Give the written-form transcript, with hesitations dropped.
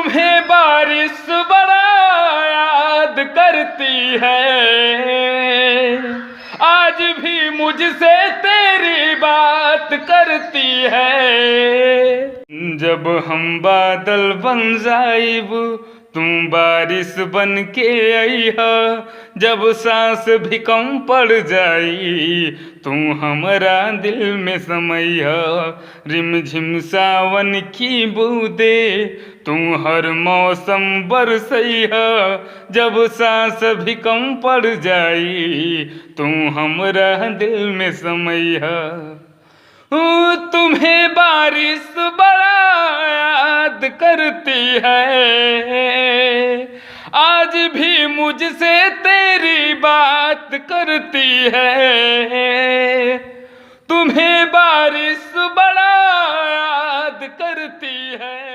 तुम्हें बारिश बड़ा याद करती है, आज भी मुझसे तेरी बात करती है। जब हम बादल बन जाइब तुम बारिश बन के अइहा, जब सांस भी कम पड़ जाई तू हमरा दिल में समैहा। रिमझिम सावन की बूंदे तू हर मौसम बरसैहा, जब सांस भी कम पड़ जाई तू हमरा दिल में समैहा। तुम्हें बारिश बड़ा याद करती है, आज भी मुझसे तेरी बात करती है। तुम्हें बारिश बड़ा याद करती है।